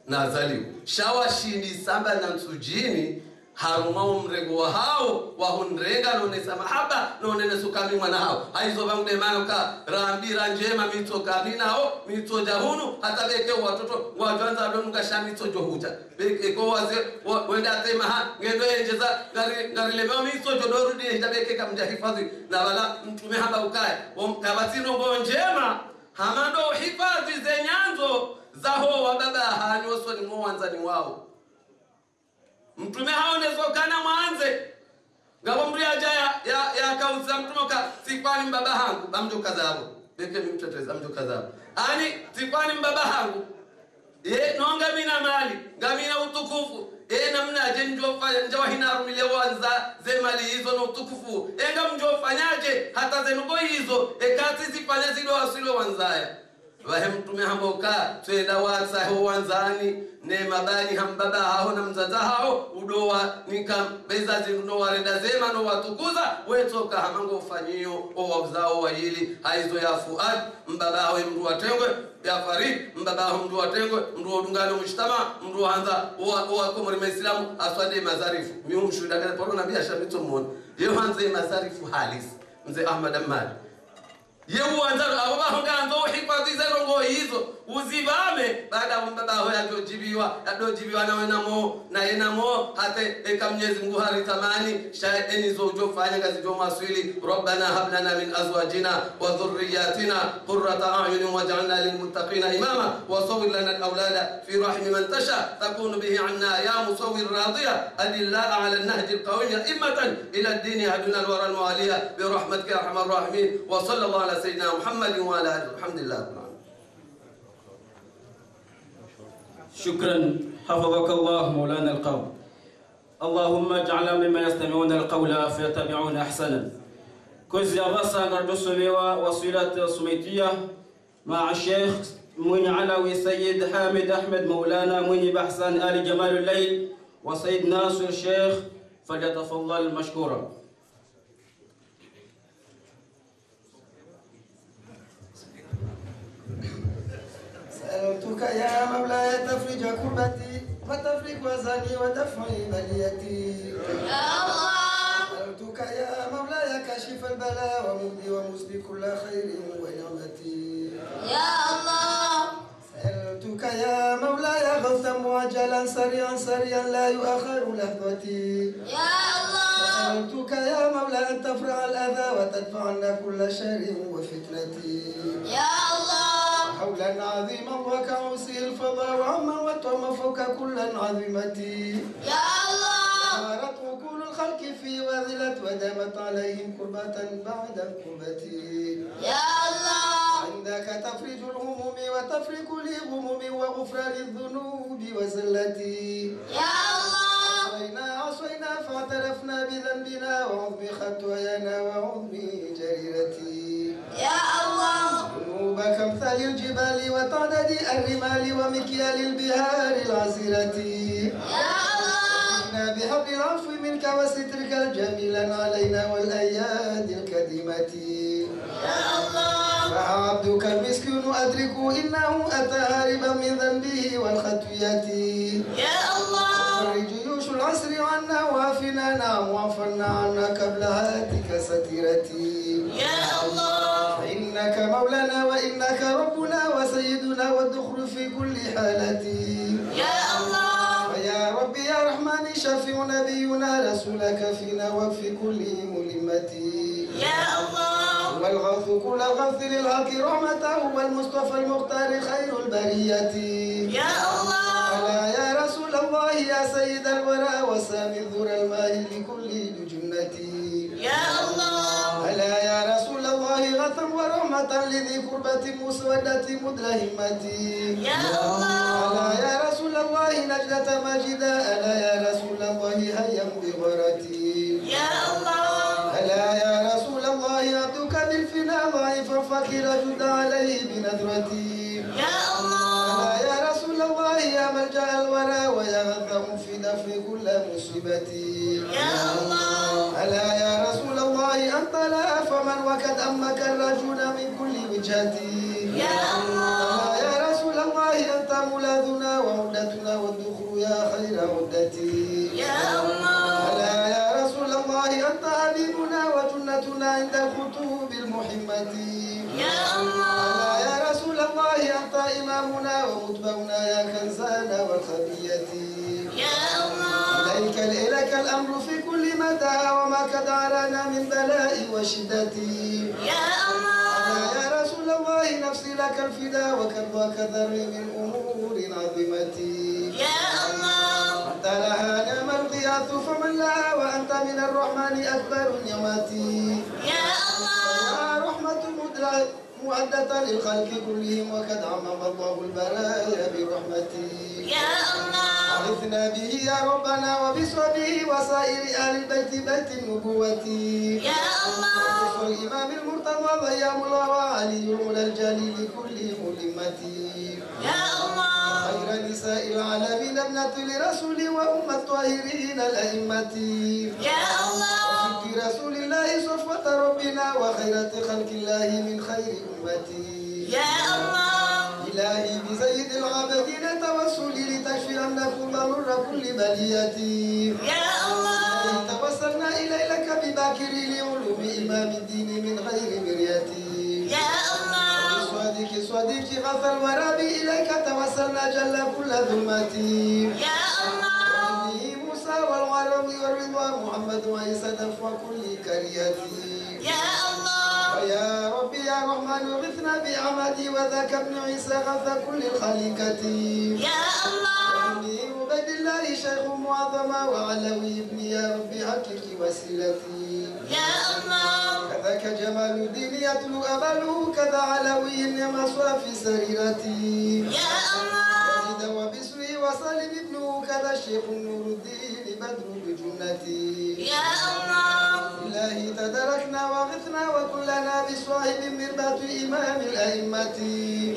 nazaliwa shawashindi samba na msujini harumao mrego wa hao wahunrenga nonesa mahaba nonene sukami mwana hao haizo bangu de manuka rambira njema mito kamina hao mito jahunu hata beke watoto wajanza donuka shamito johuja beke ko waze wenda tema ha ngendo enjeza ngari lemeo mito jodorudi hijabeke kamja hifadhi na wala mtume haba ukae kabatino ngo njema hamando hifadhi zenyanzo zaho wa baba hanyoso ni mwanzani wao mtume haonezokana mwanze ngabo mri aja ya kauza mtumoka sikwani mbaba hangu bamjoka zabo beke mimteteza mjoka zabo ani sikwani mbaba hangu nonga mina mali ngamina utukufu namna je njofanya njawa hinarumilie wanza ze mali hizo na utukufu enga mjofanyaje hata zenugo hizo kati zifanya zilo asilo wanzaya wahe mtume hamboka twenda watsa ho wanzani ne mabani hambaba hao na mzaza hao udoa nika beza zinuno warenda zema no watukuza wetoka hamango ufanyiyo o wabzao wahili haizo ya Fuad mbaba hao mru watengwe ya Farid mbaba hao mru watengwe mru odungano mshtama mru hanza o akomori Islamu aswade mazarifu miu mshuda kana poro na biashara mitomona yeo hanze mazarifu halis mzee Ahmad Ahmad yewu wanzaro abo bahonganzo hifadhi zerongo hizo uzibame baada mbaba ho yadojibiwa na wenamo na yenamo hate Mwenyezi Mungu hari tamani shaeni zojo fanya kazi jo maswili rabbana hab lana min azwajina wa dhurriyyatina qurrata a'yun waj'alna lil muttaqina imama wa sawwir lana al awlada fi rahmi man tasha takunu bihi 'anna ya musawwir radiya adilla 'ala an nahj al qawiyya immatan ila ad-din haduna al wara al mu'aliya bi rahmatika ya arhamar rahimin wa sallallahu ala sayyidina Muhammad wa ala alihi alhamdulillah. شكرا حفظك الله مولانا القوم اللهم اجعلنا مما يستمعون القول فيتبعون احسنه كوزي اباسا نردسميوا وصيله سميتيه مع الشيخ مني علوي سيد حامد احمد مولانا مني بحسن ال جمال الليل وسيد ناصر الشيخ فليتفضل مشكورا. سألتك يا مولاي تفرج كربتي وتفرج وزني ودفع بليتي يا الله. سألتك يا مولاي كاشف البلاء ومبدي ومسبي كل خير ونعمتي يا الله. سألتك يا مولاي غوثا معجلا سريعا لا يؤخر لحظتي يا الله. سألتك يا مولاي أن تفرع الأذى وتدفع عنا كل شر وفتنتي يا الله. حولا عظيما وكعوسه الفضاء وعما وتعم فوق كل عظيمتي يا الله. صارت عقول الخلق في وذلت ودامت عليهم كربة بعد كربتي يا الله. عندك تفرج الهموم وتفرق لي غمومي وغفران الذنوب وزلتي يا الله. عصينا فاعترفنا بذنبنا وعظم خطايانا وعظم جريرتي يا الله. ذنوب كامثال الجبال وتعدد الرمال ومكيال البهار العسيرة يا الله. بحبل العفو منك وسترك الجميل علينا والأيادي الكديمة يا الله. فعبدك المسكين أدرك إنه أتى هاربا من ذنبه والخطيئة يا الله. فرج جيوش العسر عنا وافنا نعم وعفرنا عنا قبل هاتك ستيرتي يا الله. فإنك مولانا وإنك ربنا وسيدنا والدخل في كل حالتي يا الله. فيا رب ربي يا رحمن شفيع نبينا رسولك فينا وفي كل ملمتي يا الله والغوث كل الغوث للحق رحمته والمصطفى المختار خير البرية يا الله ألا يا رسول الله يا سيد الورى وسامي الذر الماهي لكل جنتي يا الله ألا يا رسول الله غثا ورحمة لذي كربة مسودة مدلهمتي يا الله ألا يا رسول الله نجدة مجدا ألا يا رسول الله هيا بغرتي يا الله ألا يا رسول الله عبدك بالفنا ضعيفا فكر جد عليه بنذرتي يا الله ألا يا رسول الله يا ملجأ الورى ويا غث مفيدا في كل مصيبتي يا الله ألا يا رسول الله أنت لا فمن وكد أمك الرجل من كل وجهتي يا الله ألا يا رسول الله أنت ملاذنا وعدتنا والذخر يا خير عدتي يا الله ألا يا رسول الله أنت حبيبنا وجنتنا عند الخطوب المحمة يا الله ألا يا رسول الله أنت إمامنا ومتبعنا يا كنزانا والخبية يا الله إليك الأمر في كل متى وما قد عرانا من بلاء وشدة يا الله ألا يا رسول الله نفسي لك الفدا وكربك ذري من أمور عظيمة يا الله أنت لها نعم الغياث فمن لها وأنت من الرحمن أكبر نعمتي يا الله يا رحمة مؤدة للخلق كلهم وقد عمم الله البرايا برحمته يا الله أغثنا به يا ربنا وبصحبه وسائر آل البيت بيت النبوة يا الله والإمام المرتضى ضيام الله وعلي المولى الجليل كل ملمتي يا الله خير نساء العالمين ابنة لرسول وأم الطاهرين الأئمة يا الله وفك رسول الله صفوة ربنا وخيرة خلق الله من خير أمتي يا الله إلهي بزيد العابدين توسلي لتشفي أن كل مر كل بليتي يا الله توسلنا إليك بباكر لعلوم إمام الدين من غير مريتي يا الله صديق غفى الورى إليك توسلنا جل كل ظلمتي يا الله إني موسى والغرب والرضوان محمد وعيسى دفع كل كريتي يا الله ويا ربي يا رحمن اغثنا بعمدي وذاك ابن عيسى غث كل الخليقة يا الله إني عبيد الله شيخ معظم وعلوي ابني يا ربي حقق وسيلتي يا الله كذاك جمال الدين يتلو أمله كذا علوي يمسى في سريرتي يا الله يزيد وبسري وسالم ابنه كذا الشيخ نور الدين بدر بجنتي يا الله إلهي تدركنا وغثنا وكلنا بصاحب مربات إمام الأئمة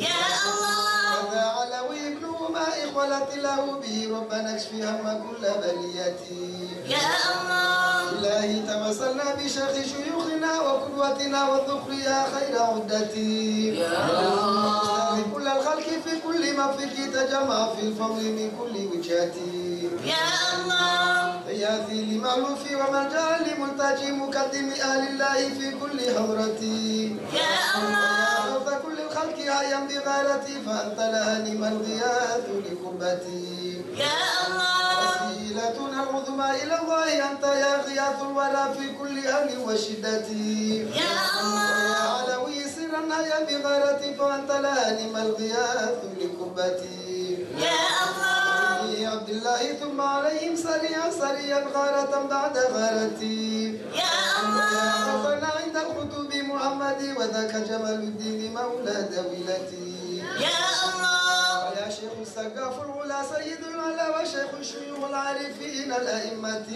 يا الله كذا علوي ابنه ما إخولة له به ربنا اكشف هم كل بليتي يا الله إلهي توسلنا بشيخ شيوخنا وقدوتنا والذخر يا خير عدتي يا الله كل الخلق في كل مفك تجمع في الفضل من كل وجهتي يا الله حياتي لمعلوفي وملجأ لملتجي مقدم أهل الله في كل حضرتي يا الله غوث كل الخلق هيا بغيرتي فأنت لها نعم الغياث لقربتي يا الله وسيلتنا العظمى إلى الله أنت يا غياث الورى في كل أهل وشدتي يا الله يا علوي سرا هيا بغيرتي فأنت لها نعم الغياث لقربتي يا الله يا عبد الله ثم عليهم سريعا غارة بعد غارتي يا الله وصلنا عند الخطوب محمد وذاك جمال الدين مولى دويلتي يا الله ويا شيخ السقاف العلا سيد العلا وشيخ الشيوخ العارفين الأئمة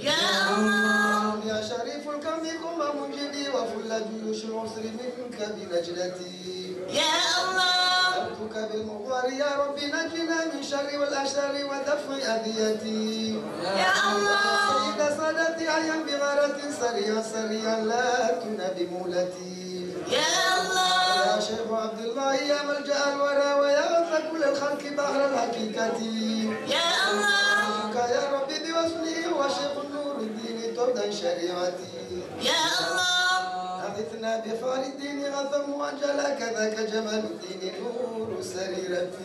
يا الله يا شريف الكم قم منجدي وفل جيوش العسر منك بنجلتي يا الله أتوك بالمغفر يا رب نجنا من شر والأشرار ودفع أذيتي يا الله سيد سادتي عيا بغارة سريعا لا تنا بمولتي يا الله يا شيخ عبد الله يا ملجأ الورى ويا غث كل الخلق بحر الحقيقة يا الله يا ربي بوصله وشيخ النور الدين تبدا شريعتي يا الله أغثنا بفار الدين غثم وأنجلا كذاك جمال الدين نور سريرتي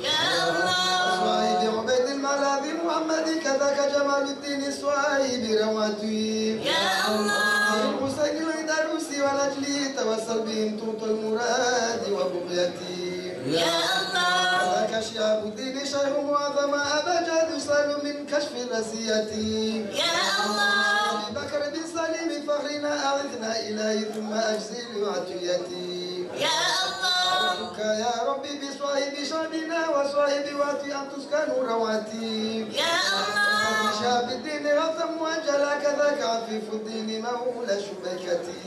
يا الله صاحب عبيد الملاذ محمد كذاك جمال الدين صاحب رواتي يا الله الحسين العدروسي ونجلي توسل بهم طوط المراد وبغيتي يا الله كذاك شهاب الدين شيخ معظم أبجد يسأل من كشف رسيتي يا الله أبي بكر بن سليم فخرنا أعذنا إلهي ثم أجزل عطيتي يا الله أسألك يا ربي بصاحب شعبنا وصاحب واتي أن تسكنوا رواتي يا الله شاب الدين غثم وجلا كذاك عفيف الدين مولى شبيكتي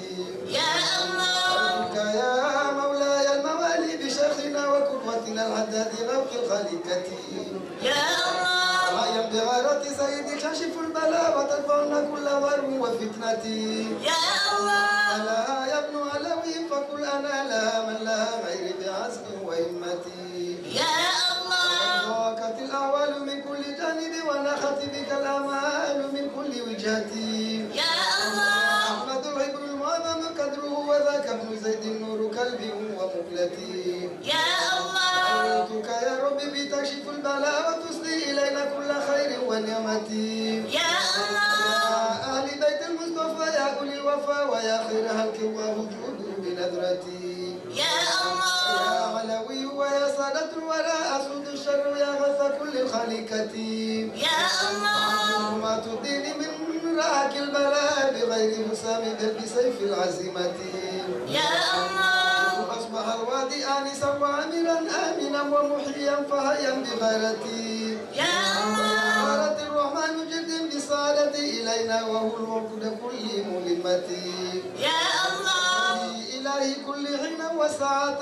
يا الله أسألك يا مولاي الموالي بشيخنا وقدوتنا العداد غوث الخليقة يا الله رأيا بغيرة سيدي كشف البلاء وتدفعنا كل ضرب وفتنة يا الله ألا يا ابن علوي فقل أنا لها من لها غير بعزم وهمتي يا الله ضاقت الأعوال من كل جانب ونخت بك الآمال من كل وجهتي يا الله أحمد العبر المعظم قدره وذاك ابن زيد النور كلبي ومقلتي يا الله أريدك يا ربي بتكشف البلاء وتسدي إلينا كل خير ونعمتي يا الله يا أهل بيت المصطفى يا أولي الوفا ويا خير هلك ووجود بنذرتي يا الله يا علوي ويا سادة الورى أسود الشر يا غث كل الخليقة يا الله ما تديني من راك البلاء بغير مسام بل بسيف العزيمة يا الله أصبح الوادي آنسا وعامرا آمنا ومحيا فهيا بغيرتي يا الله غارت الرحمن جد بسالتي إلينا وهو الوقود كل ملمتي يا الله إلهي كل حين وساعة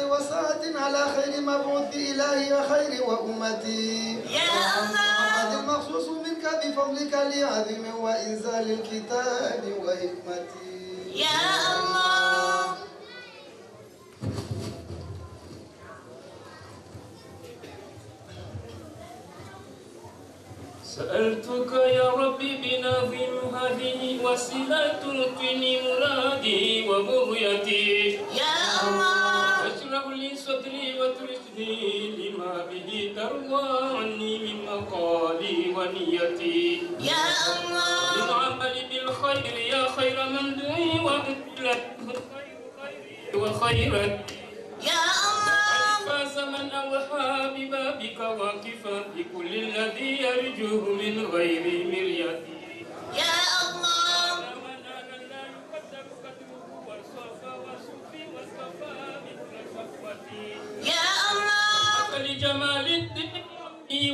على خير مبعوث إلهي وخير وأمتي يا الله هذا المخصوص منك بفضلك لعظيم وإنزال الكتاب وحكمتي يا الله سألتك يا ربي بنظم هذه وسيلة تلقني مرادي وبغيتي يا الله اشرح لي صدري وترشدني لما به ترضى عني من مقالي ونيتي يا الله للعمل بالخير يا خير من دعي وخيرا يا الله فاز من أوحى ببابك واقفا بكل الذي يرجوه من غير مريتي يا الله من أنا لا يقدر قدره والصفا والصوفي والصفا مثل صفوتي يا الله فلجمال الدين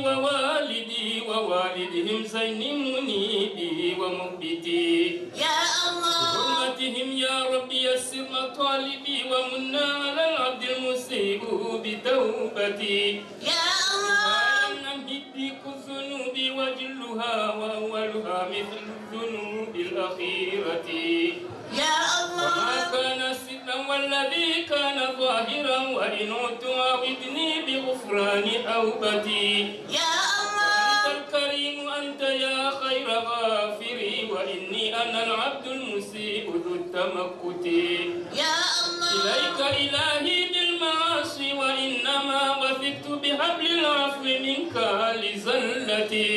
ووالدي ووالدهم زين منيبي ومهبتي يا الله بحرمتهم يا ربي يسر مطالبي ومنا على العبد المسيء بتوبتي يا الله نمهدك الذنوب وجلها وأولها مثل الذنوب الأخيرة يا وما الله كان سرا والذي كان ظاهرا وإن عدت عودني بغفران توبتي يا الله أنت الكريم أنت يا خير غافري وإني أنا العبد المسيء ذو التمكت يا الله إليك إلهي بالمعاصي وإنما وثقت بحبل العفو منك لزلتي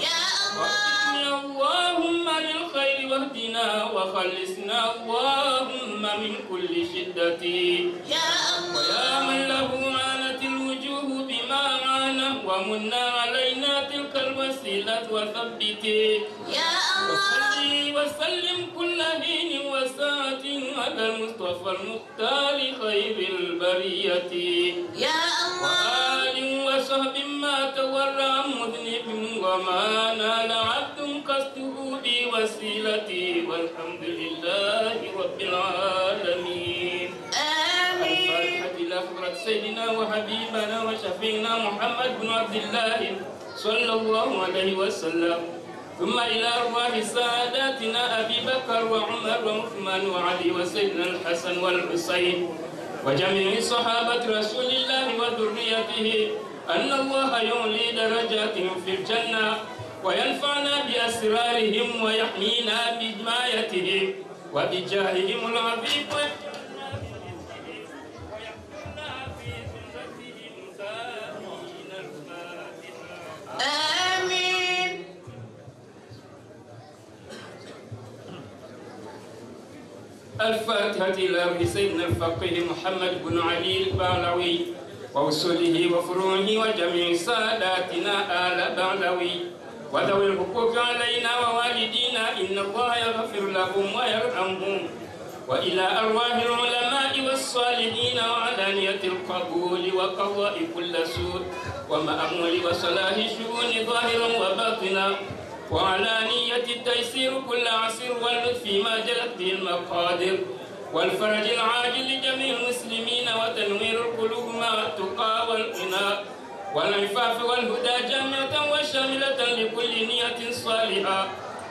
يا الله وفقني اللهم للخير واهدنا وخلصنا اللهم من كل شدة يا الله ويا من له عانت الوجوه بما عانى ومنا علينا تلك الوسيلة وثبتي يا الله وصلي وسلم كل حين وساعة على المصطفى المختار خير البرية يا الله وآل وصحب ما تورى مذنب وما نال عبد قصده بوسيلتي والحمد لله رب العالمين. آمين الفاتحة إلى حضرة سيدنا وحبيبنا وشفيعنا محمد بن عبد الله صلى الله عليه وسلم، ثم إلى أرواح ساداتنا أبي بكر وعمر وعثمان وعلي وسيدنا الحسن والحسين وجميع صحابة رسول الله وذريته أن الله يعلي درجاتهم في الجنة وينفعنا بأسرارهم ويحمينا بحمايتهم وبجاههم العظيم ويحفظنا في سنتهم سامين الفاتحة إلى روح سيدنا الفقيه محمد بن علي البعلوي ووصوله وفروعه وجميع ساداتنا آل بعلوي وذوي الحقوق علينا ووالدينا إن الله يغفر لهم ويرحمهم وإلى أرواح العلماء والصالحين وعلانية القبول وقضاء كل سوء ومأمول وصلاح الشؤون ظاهرا وباطنا وعلانية التيسير كل عسير واللطف ما جلت به المقادر والفرج العاجل لجميع المسلمين وتنوير القلوب مع التقى والغنى والعفاف والهدى جامعة وشاملة لكل نية صالحة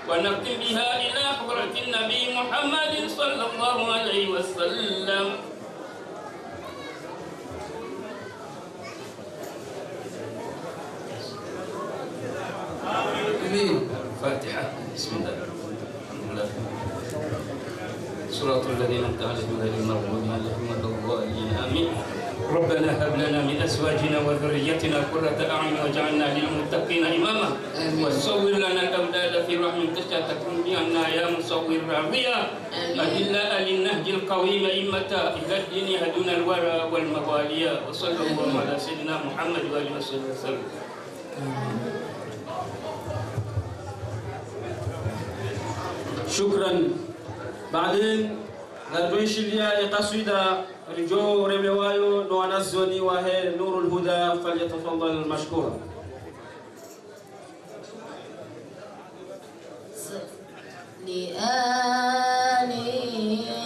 ونختم بها إلى حضرة النبي محمد صلى الله عليه وسلم. آمين. الفاتحة. بسم الله الحمد لله. صراط الذين أنعمت عليهم غير المغضوب عليهم ولا الضالين. آمين. ربنا هب لنا من أزواجنا وذريتنا قرة أعين واجعلنا للمتقين إماما. وصور لنا الأولاد في رحمتك تكون بأننا يا مصور راضيا. أدلنا للنهج القويم إمة إلى الدين هدون الورى والمواليا. وصلى الله على سيدنا محمد وآله وصحبه وسلم. شكرا. بعدين نرجوش لي قصيدة رجو رموايو نونزوني وهي نور الهدى فليتفضل مشكورا. لآل البيت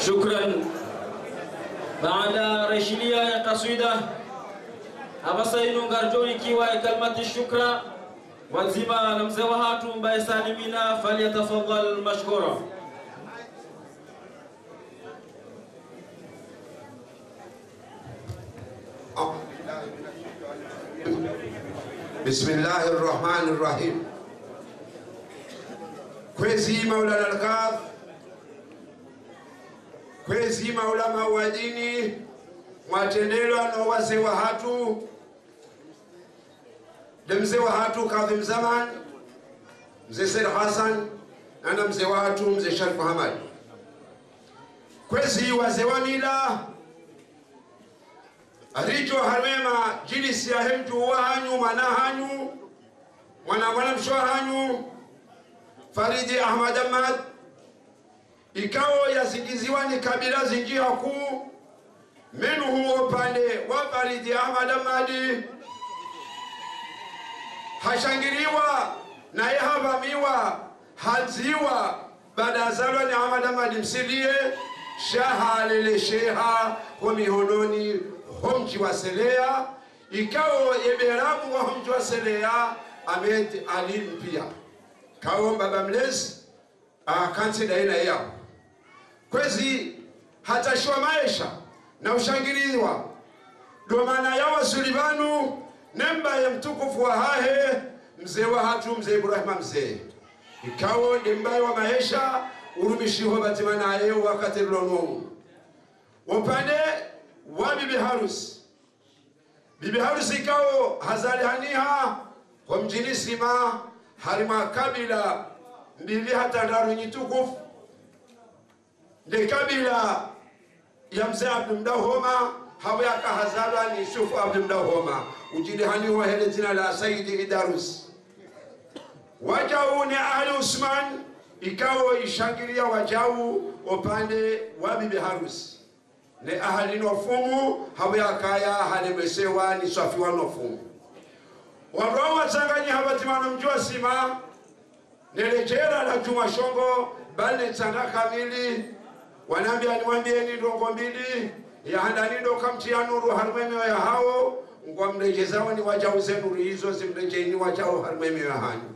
شكرا. بعد رشيلية قصيدة أبصينو غرجوني كيوا كلمة الشكر وزيما نمزوهاتم بيسالمين فليتفضل مشكورا. بسم الله الرحمن الرحيم. كويسي مولانا القاض، كويسي مولا مواديني mwatendelo no wazee wa hatu mzee wa hatu Kadhim Zaman, mzee Said Hassan na mzee wa hatu mzee Sharif Muhammad. Kwezi wazee wa mila arijo harwema jilisi ya hemtu wa hanyu mana hanyu mwana mshwa hanyu Faridi Ahmad Ahmad ikao yasingiziwa ni kabila zinjia kuu Menuhu upande wa Faridi Ahmad Ahmad hashangiriwa na yahavamiwa hadziwa baada zalwa ni Ahmad Ahmad msilie shaha lele sheha kwa mihononi homchi wa selea ikao yeberamu wa homchi wa selea Ahmed Ali mpia kao baba mlezi kanti daina yao kwezi hata shwa maisha na ushangiliwa domana ya wasulibanu nemba ya mtukufu wa hahe mzee wa hatu mzee Ibrahim mzee ikao nemba wa maisha urumishiho batimana yeo wakati lono upande wa bibi harusi ikao hazali haniha kwa mjini sima harima kabila mbili hata ndaru nyitukufu de kabila ya mzee Abdulmdahoma hawaka hazalwa ni Yusufu Abdulmdahoma ujili hani wa hele jina la Saidi Idarus wajau ni ahli Usman ikao ishangilia wajau upande wa bibi harusi ni ahli nofumu hawaka ya hali mesewa ni safi wa nofumu warawa changanyi habatimano mjua sima nelejera la Juma Shongo bali changa kamili wanambia niwaambieni ndongo mbili ya handani ndo kamtia nuru harumemeo ya hao ngwa mrejezao ni wajao zenu hizo zimrejeni wajao harumemeo ya hanyu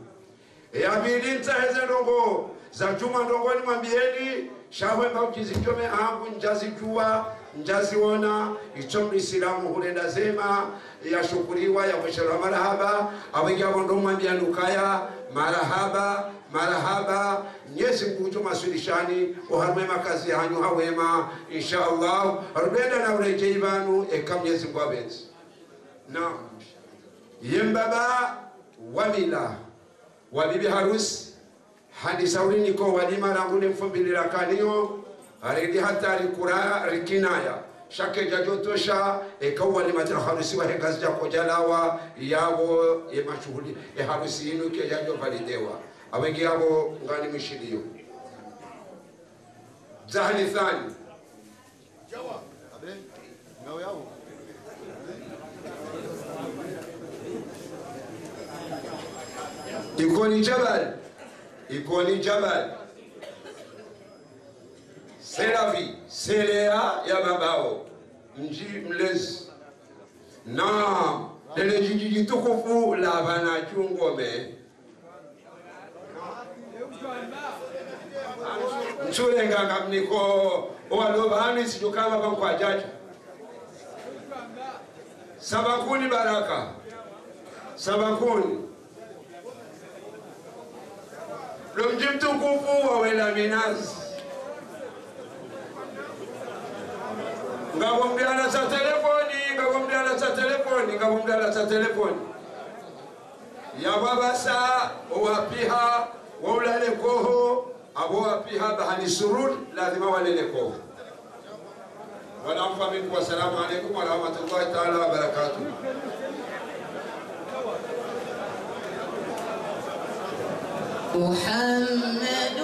ya bili nitaheze ndongo za Juma ndongo ni mwambieni shahwe mbaukizitome angu njazi jua njazi ona ichomri Islamu hulenda zema ya shukuriwa ya mweshara marahaba awegi abondo mwambia nukaya marahaba marahaba nyezi mkucho masulishani uharumema kazi hanyu hawema inshallah rubenda na ureje ibanu eka nyezi mkwabezi na yembaba wamila wabibi harusi hadi sauri niko walima rangule mfumbilira kaniyo aridi hata rikura rikinaya shake jajotosha eka walima tira harusi wa hekazi jako jalawa yawo mashuhuli harusi inu kia jajo validewa awengi abo ngani mishiliyo zahani thani jawa abe ngao yao ikoni jabal seravi selea ya babao mji mlezi na lele jiji tukufu la bana chungome mchule nganga mniko walobani sijukama kwa jaji sabakuni baraka sabakuni Lumji mtukufu wa wela minazi ngabombiana sa telefoni ya babasa wapiha waulale koho abo wapiha bahani surur lazima walele koho wala mfamiku wassalamu alaikum wa rahmatullahi ta'ala wa barakatuh محمد